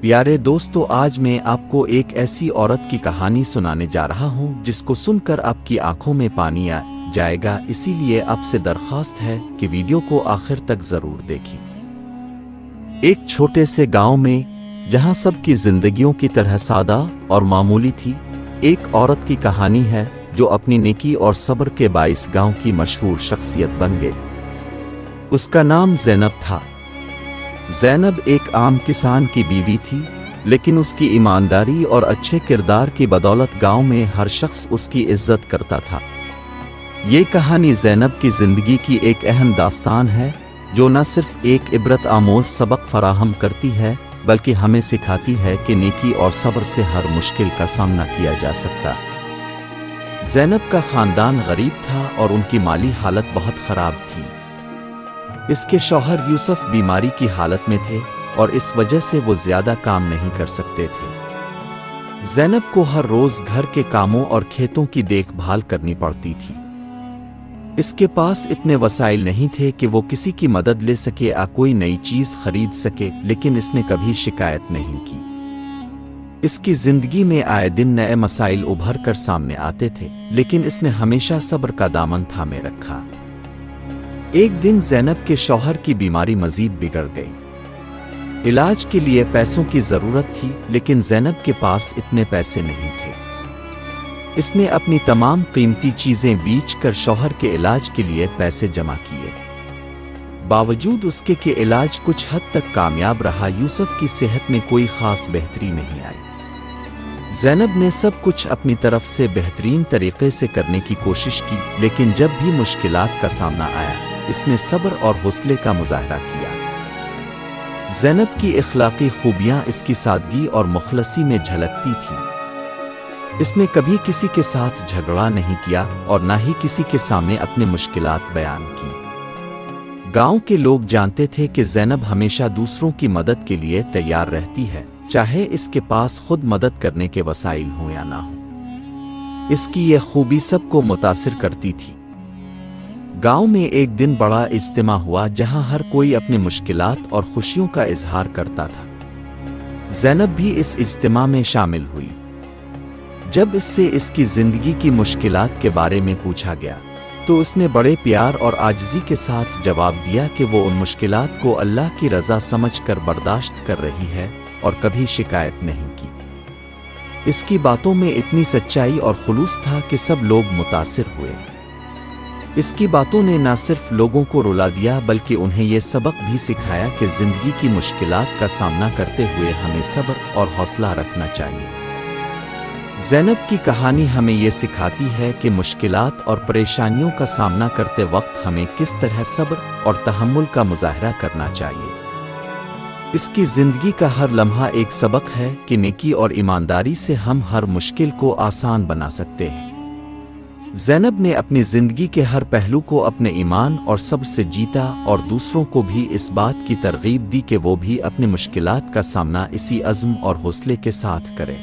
پیارے دوستو، آج میں آپ کو ایک ایسی عورت کی کہانی سنانے جا رہا ہوں جس کو سن کر آپ کی آنکھوں میں پانی آ جائے گا، اسی لیے آپ سے درخواست ہے کہ ویڈیو کو آخر تک ضرور دیکھیں۔ ایک چھوٹے سے گاؤں میں، جہاں سب کی زندگیوں کی طرح سادہ اور معمولی تھی، ایک عورت کی کہانی ہے جو اپنی نیکی اور صبر کے باعث گاؤں کی مشہور شخصیت بن گئی۔ اس کا نام زینب تھا۔ زینب ایک عام کسان کی بیوی تھی، لیکن اس کی ایمانداری اور اچھے کردار کی بدولت گاؤں میں ہر شخص اس کی عزت کرتا تھا۔ یہ کہانی زینب کی زندگی کی ایک اہم داستان ہے جو نہ صرف ایک عبرت آموز سبق فراہم کرتی ہے بلکہ ہمیں سکھاتی ہے کہ نیکی اور صبر سے ہر مشکل کا سامنا کیا جا سکتا۔ زینب کا خاندان غریب تھا اور ان کی مالی حالت بہت خراب تھی۔ اس کے شوہر یوسف بیماری کی حالت میں تھے اور اس وجہ سے وہ زیادہ کام نہیں کر سکتے تھے۔ زینب کو ہر روز گھر کے کاموں اور کھیتوں کی دیکھ بھال کرنی پڑتی تھی۔ اس کے پاس اتنے وسائل نہیں تھے کہ وہ کسی کی مدد لے سکے یا کوئی نئی چیز خرید سکے، لیکن اس نے کبھی شکایت نہیں کی۔ اس کی زندگی میں آئے دن نئے مسائل ابھر کر سامنے آتے تھے، لیکن اس نے ہمیشہ صبر کا دامن تھامے رکھا۔ ایک دن زینب کے شوہر کی بیماری مزید بگڑ گئی۔ علاج کے لیے پیسوں کی ضرورت تھی، لیکن زینب کے پاس اتنے پیسے نہیں تھے۔ اس نے اپنی تمام قیمتی چیزیں بیچ کر شوہر کے علاج کے لیے پیسے جمع کیے۔ باوجود اس کے کہ علاج کچھ حد تک کامیاب رہا، یوسف کی صحت میں کوئی خاص بہتری نہیں آئی۔ زینب نے سب کچھ اپنی طرف سے بہترین طریقے سے کرنے کی کوشش کی، لیکن جب بھی مشکلات کا سامنا آیا، اس نے صبر اور حوصلے کا مظاہرہ کیا۔ زینب کی اخلاقی خوبیاں اس کی سادگی اور مخلصی میں جھلکتی تھیں۔ اس نے کبھی کسی کے ساتھ جھگڑا نہیں کیا اور نہ ہی کسی کے سامنے اپنی مشکلات بیان کی۔ گاؤں کے لوگ جانتے تھے کہ زینب ہمیشہ دوسروں کی مدد کے لیے تیار رہتی ہے، چاہے اس کے پاس خود مدد کرنے کے وسائل ہوں یا نہ ہوں۔ اس کی یہ خوبی سب کو متاثر کرتی تھی۔ گاؤں میں ایک دن بڑا اجتماع ہوا جہاں ہر کوئی اپنی مشکلات اور خوشیوں کا اظہار کرتا تھا۔ زینب بھی اس اجتماع میں شامل ہوئی۔ جب اس سے اس کی زندگی کی مشکلات کے بارے میں پوچھا گیا تو اس نے بڑے پیار اور عاجزی کے ساتھ جواب دیا کہ وہ ان مشکلات کو اللہ کی رضا سمجھ کر برداشت کر رہی ہے اور کبھی شکایت نہیں کی۔ اس کی باتوں میں اتنی سچائی اور خلوص تھا کہ سب لوگ متاثر ہوئے۔ اس کی باتوں نے نہ صرف لوگوں کو رلا دیا بلکہ انہیں یہ سبق بھی سکھایا کہ زندگی کی مشکلات کا سامنا کرتے ہوئے ہمیں صبر اور حوصلہ رکھنا چاہیے۔ زینب کی کہانی ہمیں یہ سکھاتی ہے کہ مشکلات اور پریشانیوں کا سامنا کرتے وقت ہمیں کس طرح صبر اور تحمل کا مظاہرہ کرنا چاہیے۔ اس کی زندگی کا ہر لمحہ ایک سبق ہے کہ نیکی اور ایمانداری سے ہم ہر مشکل کو آسان بنا سکتے ہیں۔ زینب نے اپنی زندگی کے ہر پہلو کو اپنے ایمان اور صبر سے جیتا اور دوسروں کو بھی اس بات کی ترغیب دی کہ وہ بھی اپنی مشکلات کا سامنا اسی عزم اور حوصلے کے ساتھ کریں۔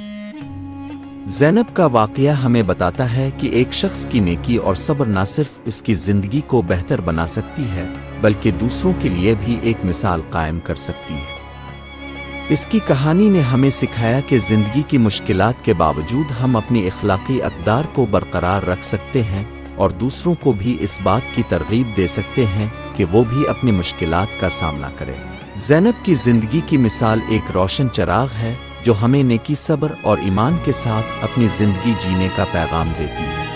زینب کا واقعہ ہمیں بتاتا ہے کہ ایک شخص کی نیکی اور صبر نہ صرف اس کی زندگی کو بہتر بنا سکتی ہے بلکہ دوسروں کے لیے بھی ایک مثال قائم کر سکتی ہے۔ اس کی کہانی نے ہمیں سکھایا کہ زندگی کی مشکلات کے باوجود ہم اپنی اخلاقی اقدار کو برقرار رکھ سکتے ہیں اور دوسروں کو بھی اس بات کی ترغیب دے سکتے ہیں کہ وہ بھی اپنی مشکلات کا سامنا کریں۔ زینب کی زندگی کی مثال ایک روشن چراغ ہے جو ہمیں نیکی، صبر اور ایمان کے ساتھ اپنی زندگی جینے کا پیغام دیتی ہے۔